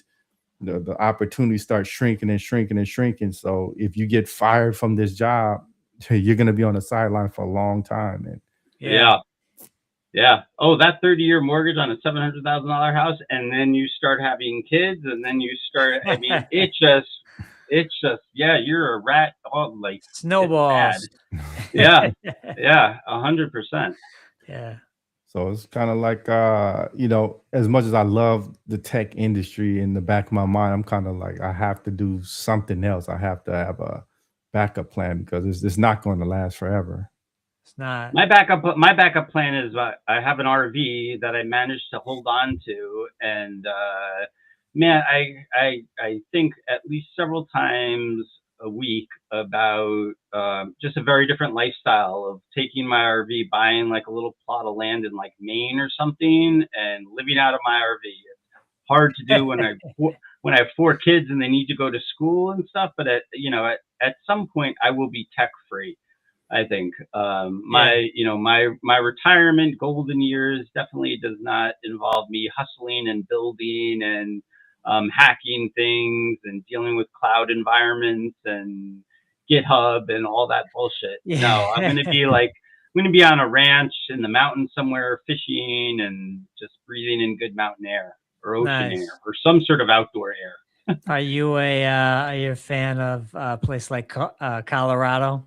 the opportunity starts shrinking and shrinking and shrinking. So if you get fired from this job, you're going to be on the sideline for a long time. And Yeah. Oh, that 30-year mortgage on a $700,000 house, and then you start having kids, and then you start. I mean, it's just, yeah, you're a rat. Oh, like Snowballs. Yeah, yeah, 100%. Yeah. so it's kind of like, as much as I love the tech industry, in the back of my mind, I'm kind of like, I have to do something else. I have to have a backup plan, because it's not going to last forever. It's not. My backup plan is I have an RV that I managed to hold on to, and man, I think at least several times a week about just a very different lifestyle of taking my RV, buying like a little plot of land in like Maine or something, and living out of my RV. It's hard to do when I have 4 kids and they need to go to school and stuff, but at some point I will be tech free. I think my retirement golden years definitely does not involve me hustling and building and hacking things and dealing with cloud environments and GitHub and all that bullshit. Yeah. No, I'm going to be on a ranch in the mountains somewhere, fishing and just breathing in good mountain air or ocean air or some sort of outdoor air. Are you a fan of a place like Colorado?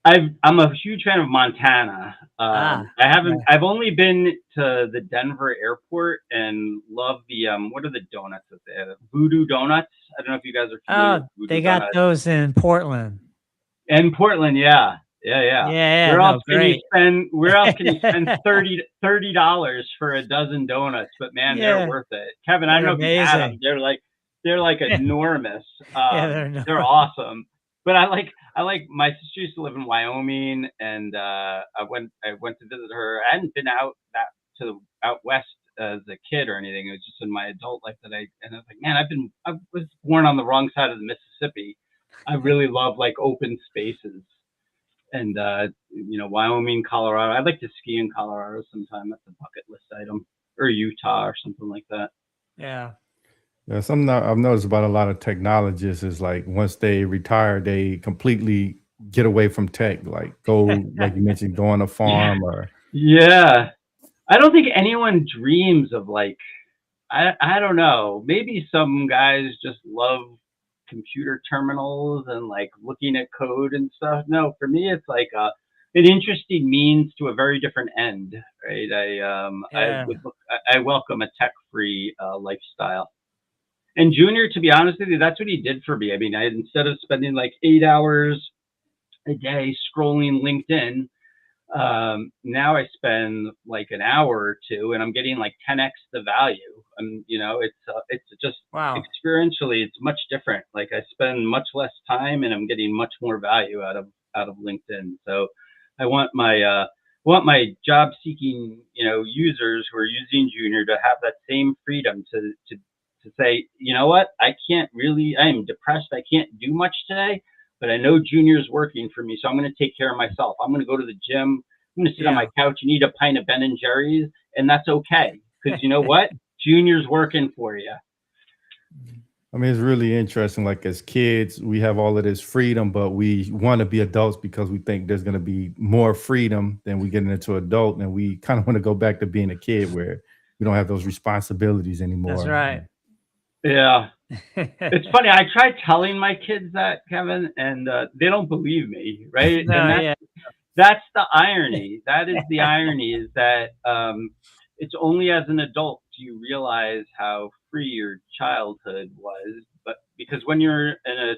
I'm a huge fan of Montana. I've only been to the Denver airport and love the what are the donuts that they have? Voodoo Donuts. I don't know if you guys are familiar with Voodoo they got Donuts. those in Portland. In Portland, yeah. Where else can you spend $30 for a dozen donuts? But man, they're worth it. Kevin, I don't know if you had them. They're like enormous. They're awesome. But I like my sister used to live in Wyoming, and I went to visit her. I hadn't been out west as a kid or anything. It was just in my adult life and I was like, man, I was born on the wrong side of the Mississippi. I really love like open spaces, and Wyoming, Colorado. I'd like to ski in Colorado sometime. That's a bucket list item, or Utah or something like that. Yeah. Yeah, something I've noticed about a lot of technologists is like once they retire, they completely get away from tech, like like you mentioned, go on a farm or. Yeah. I don't think anyone dreams of like, I don't know, maybe some guys just love computer terminals and like looking at code and stuff. No, for me, it's like an interesting means to a very different end, right? I welcome a tech-free lifestyle. And Junior, to be honest with you, that's what he did for me. I mean, instead of spending like 8 hours a day scrolling LinkedIn, Now I spend like an hour or two, and I'm getting like 10x the value. And you know, it's just Wow. experientially, it's much different. Like I spend much less time, and I'm getting much more value out of LinkedIn. So I want my job seeking, you know, users who are using Junior to have that same freedom to say, you know what, I am depressed, I can't do much today, but I know Junior's working for me, so I'm going to take care of myself. I'm going to go to the gym. I'm going to sit on my couch and eat a pint of Ben and Jerry's, and that's okay, because you know what, Junior's working for you. I mean, it's really interesting. Like as kids, we have all of this freedom, but we want to be adults because we think there's going to be more freedom than we get into adult. And we kind of want to go back to being a kid where we don't have those responsibilities anymore. That's right. Yeah. It's funny. I tried telling my kids that, Kevin, and they don't believe me, right? No, and that's the irony. That is the irony, is that it's only as an adult do you realize how free your childhood was. But because when you're a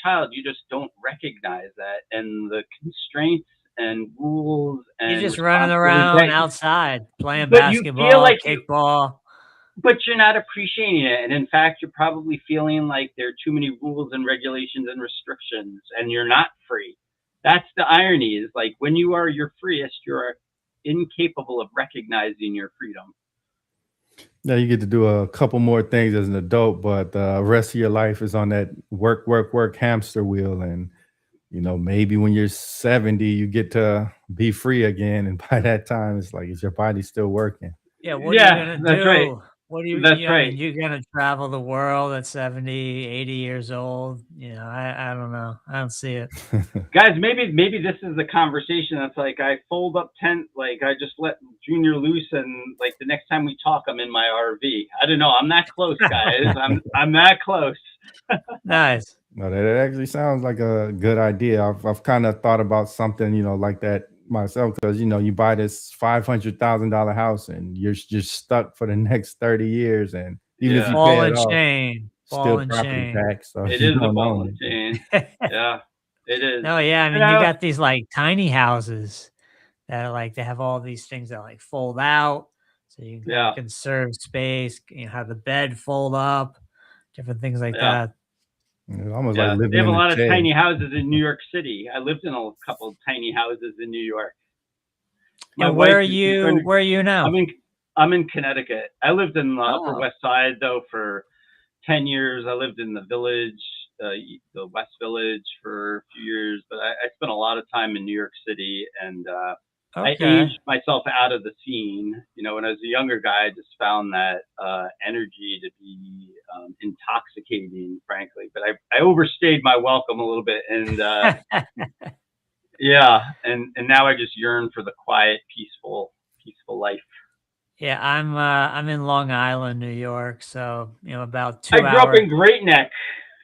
child, you just don't recognize that, and the constraints and rules and you're just running around outside playing basketball, you feel like kickball. But you're not appreciating it. And in fact, you're probably feeling like there are too many rules and regulations and restrictions, and you're not free. That's the irony, is like when you are your freest, you're incapable of recognizing your freedom. Yeah, you get to do a couple more things as an adult, but the rest of your life is on that work hamster wheel. And, you know, maybe when you're 70, you get to be free again. And by that time, it's like, is your body still working? Yeah, what are you going to do? Right. What do you, that's you right. I mean, you're going to travel the world at 70, 80 years old. You know, I don't know. I don't see it. Guys, maybe this is the conversation that's like, I fold up tent, like I just let Junior loose, and like the next time we talk, I'm in my RV. I don't know. I'm that close, guys. I'm that close. Nice. No, that actually sounds like a good idea. I've kind of thought about something, you know, like that myself, because you know, you buy this $500,000 house and you're just stuck for the next 30 years, and even if you ball pay it and off, chain, still property tax. So it is a ball and chain. Yeah, it is. No, yeah, I mean, you got these like tiny houses that are like, they have all these things that like fold out, so you can conserve space. You know, have the bed fold up, different things like that. It's almost like living. They have in a lot of shed. tiny houses in New York City. I lived in a couple of tiny houses in New York. Where are you now? I'm in Connecticut. I lived in the Upper West Side though for 10 years. I lived in the Village, the West Village, for a few years, but I spent a lot of time in New York City, and I aged myself out of the scene. You know, when I was a younger guy, I just found that energy to be intoxicating, frankly. But I overstayed my welcome a little bit, and and now I just yearn for the quiet, peaceful life. Yeah, I'm in Long Island, New York, so you know, about 2 hours. I grew up in Great Neck.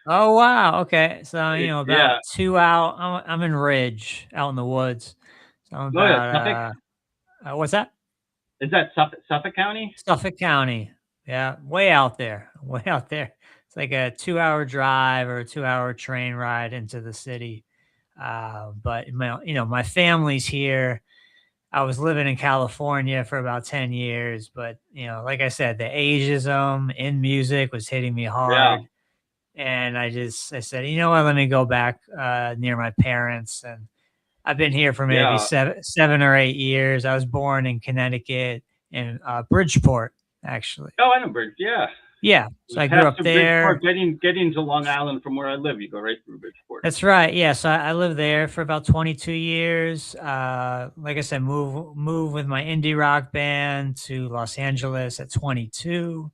Oh wow, okay. So you know, about 2 hours. I'm in Ridge, out in the woods. So I'm about, what's that? Is that Suffolk County? Suffolk County. Yeah, way out there. Way out there. It's like a 2-hour drive or a 2-hour train ride into the city. But you know, my family's here. I was living in California for about 10 years, but you know, like I said, the ageism in music was hitting me hard. And I said, you know what, let me go back near my parents. And I've been here for maybe 7 or 8 years. I was born in Connecticut, in Bridgeport, actually. Oh, I know Bridgeport. Yeah. So I grew up there. Getting to Long Island from where I live, you go right through Bridgeport. That's right. Yeah. So I lived there for about 22 years. Like I said, move with my indie rock band to Los Angeles at 22.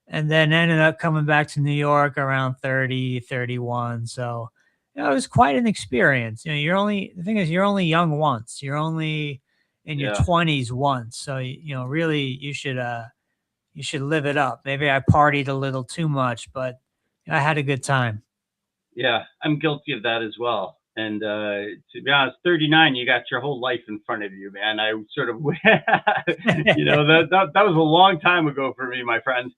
And then ended up coming back to New York around 30, 31. So you know, it was quite an experience. You know, the thing is, you're only young once. You're only in your 20s once. So, you know, really you should live it up. Maybe I partied a little too much, but I had a good time. Yeah, I'm guilty of that as well. And to be honest, 39, you got your whole life in front of you, man. I sort of, you know, that was a long time ago for me, my friend.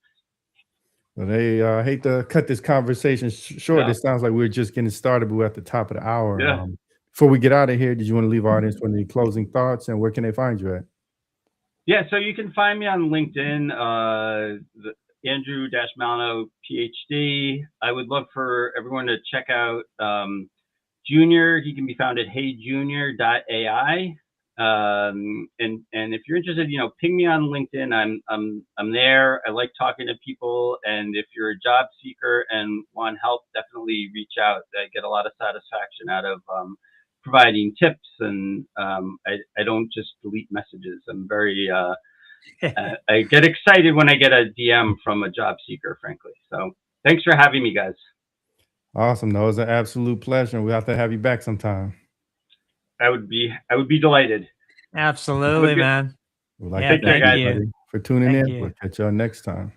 Well, they hate to cut this conversation short. It sounds like we're just getting started, but we're at the top of the hour. Before we get out of here, did you want to leave our audience with any closing thoughts, and where can they find you at? Yeah, so you can find me on LinkedIn, Andrew-Malinow Ph.D. I would love for everyone to check out Junior. He can be found at heyjunior.ai. And if you're interested, ping me on LinkedIn. I'm there. I like talking to people. And if you're a job seeker and want help, definitely reach out. I get a lot of satisfaction out of providing tips, and I don't just delete messages. I'm very I get excited when I get a DM from a job seeker, frankly. So thanks for having me, guys. Awesome. No, it's an absolute pleasure. We'll have to have you back sometime. I would be delighted. Absolutely, man. We'd like Yeah, to thank thank you you for tuning Thank in. you. We'll catch y'all next time.